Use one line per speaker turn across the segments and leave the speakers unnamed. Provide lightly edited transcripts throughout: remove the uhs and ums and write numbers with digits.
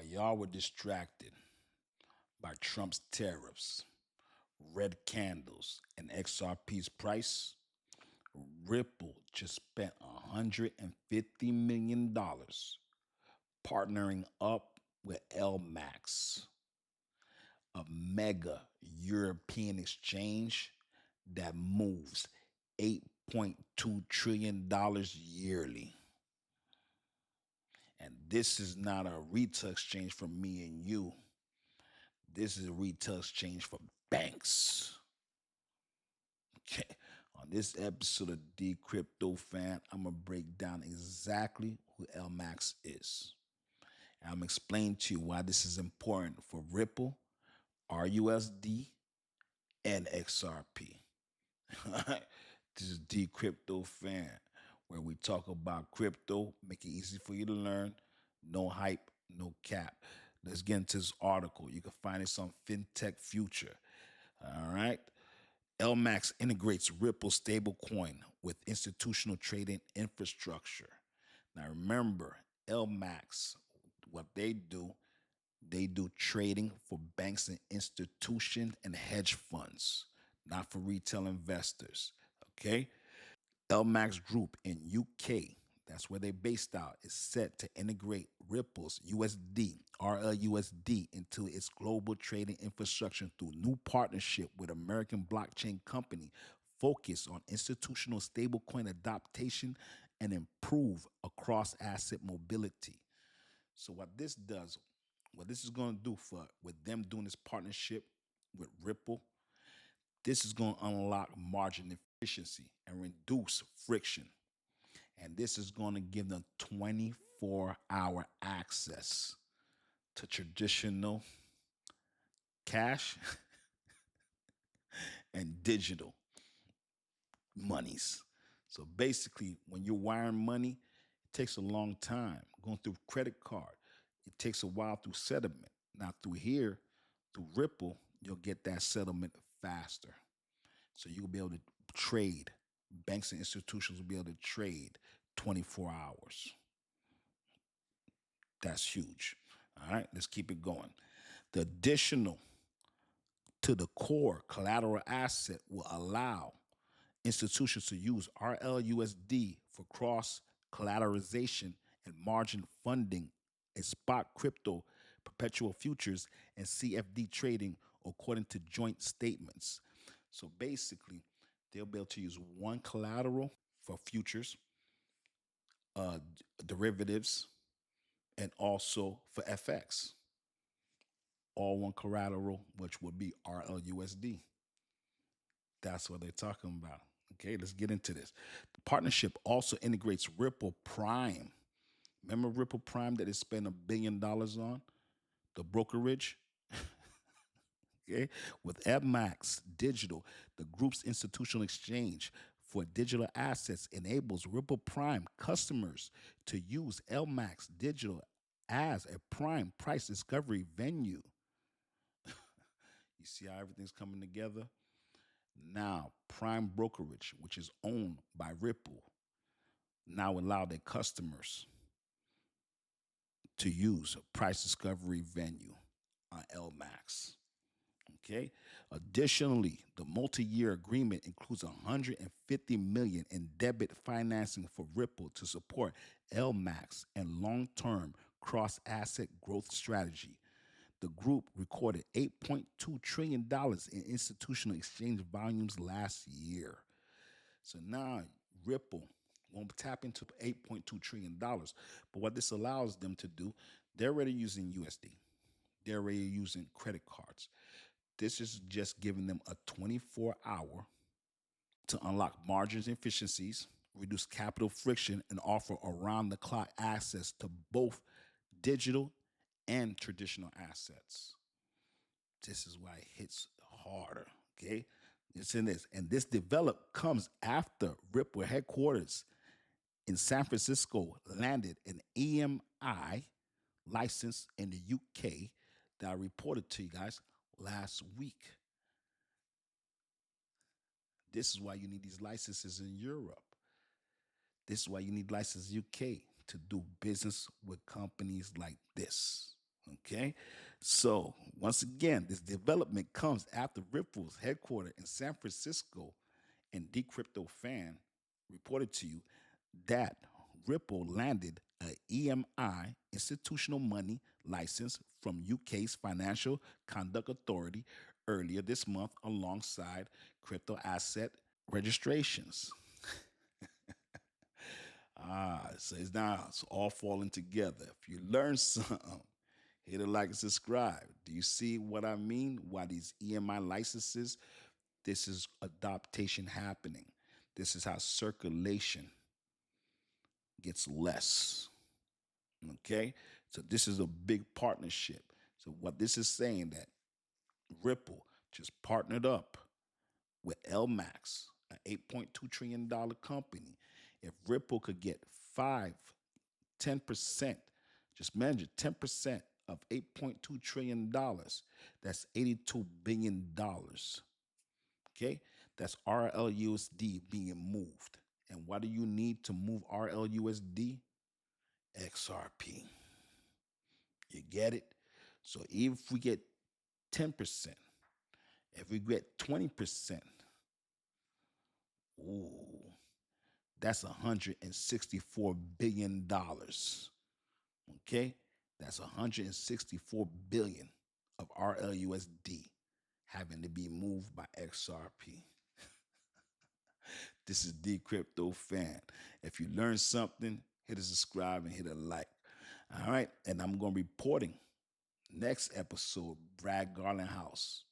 y'all were distracted by Trump's tariffs, red candles, and XRP's price, Ripple just spent $150 million partnering up with LMAX, a mega European exchange that moves $8.2 trillion yearly. And this is not a retail exchange for me and you. This is a retail exchange for banks. Okay. On this episode of Dcryptofan, I'm going to break down exactly who LMAX is. And I'm going to explain to you why this is important for Ripple, RUSD, and XRP. This is Dcryptofan, where we talk about crypto, make it easy for you to learn, no hype, no cap. Let's get into this article. You can find this on FinTech Future. All right. LMAX integrates Ripple stablecoin with institutional trading infrastructure. Now remember, LMAX, what they do trading for banks and institutions and hedge funds, not for retail investors. Okay. LMAX Group in UK, that's where they're based out, is set to integrate Ripple's USD, RLUSD, into its global trading infrastructure through new partnership with American blockchain company focused on institutional stablecoin adaptation and improve across asset mobility. So what this does, what this is going to do with them doing this partnership with Ripple, this is going to unlock margin efficiency and reduce friction. And this is going to give them 24-hour access to traditional cash and digital monies. So basically, when you're wiring money, it takes a long time. Going through credit card, it takes a while through settlement. Now through here, through Ripple, you'll get that settlement faster. So you'll be able to trade. Banks and institutions will be able to trade 24 hours. That's huge. All right, let's keep it going. The additional to the core collateral asset will allow institutions to use RLUSD for cross-collateralisation and margin funding and spot crypto, perpetual futures, and CFD trading according to joint statements. So basically, they'll be able to use one collateral for futures, derivatives, and also for FX. All one collateral, which would be RLUSD. That's what they're talking about. Okay, let's get into this. The partnership also integrates Ripple Prime. Remember Ripple Prime that they spent $1 billion on? The brokerage? Okay, with LMAX Digital, the group's institutional exchange for digital assets enables Ripple Prime customers to use LMAX Digital as a prime price discovery venue. You see how everything's coming together? Now, Prime Brokerage, which is owned by Ripple, now allow their customers to use a price discovery venue on LMAX. Okay. Additionally, the multi-year agreement includes $150 million in debit financing for Ripple to support LMAX and long-term cross-asset growth strategy. The group recorded $8.2 trillion in institutional exchange volumes last year. So now Ripple won't tap into $8.2 trillion. But what this allows them to do, they're already using USD. They're already using credit cards. This is just giving them a 24-hour to unlock margins and efficiencies, reduce capital friction, and offer around-the-clock access to both digital and traditional assets. This is why it hits harder, okay? It's in this. And this develop comes after Ripple headquarters in San Francisco landed an EMI license in the UK that I reported to you guys last week. This is why you need these licenses in Europe. This is why you need licenses UK to do business with companies like this. Okay. So once again, this development comes after Ripple's headquartered in San Francisco and Dcryptofan reported to you that Ripple landed a EMI institutional money license from UK's Financial Conduct Authority earlier this month alongside crypto asset registrations. So it's all falling together. If you learn something, hit a like and subscribe. Do you see what I mean? Why these EMI licenses? This is adaptation happening. This is how circulation gets less. Okay? So this is a big partnership. So what this is saying that Ripple just partnered up with LMAX, an $8.2 trillion company. If Ripple could get 10%, just imagine 10% of $8.2 trillion, that's $82 billion. Okay? That's RLUSD being moved. And what do you need to move RLUSD? XRP. You get it? So if we get 10%, if we get 20%, ooh, that's $164 billion. Okay? That's $164 billion of RLUSD having to be moved by XRP. This is Dcryptofan. If you learned something, hit a subscribe and hit a like. All right. And I'm going to be reporting next episode, Brad Garland House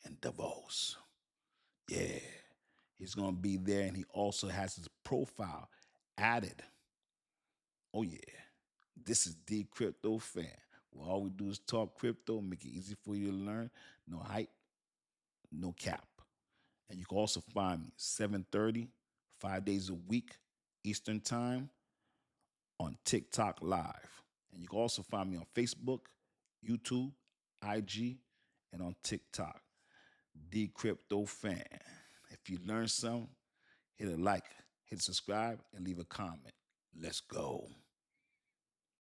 and Davos. Yeah. He's going to be there, and he also has his profile added. Oh, yeah. This is Dcryptofan. Well, all we do is talk crypto, make it easy for you to learn. No hype, no cap. And you can also find me 7:30, 5 days a week, Eastern Time, on TikTok Live. And you can also find me on Facebook, YouTube, IG, and on TikTok. Dcryptofan. If you learned something, hit a like, hit subscribe, and leave a comment. Let's go.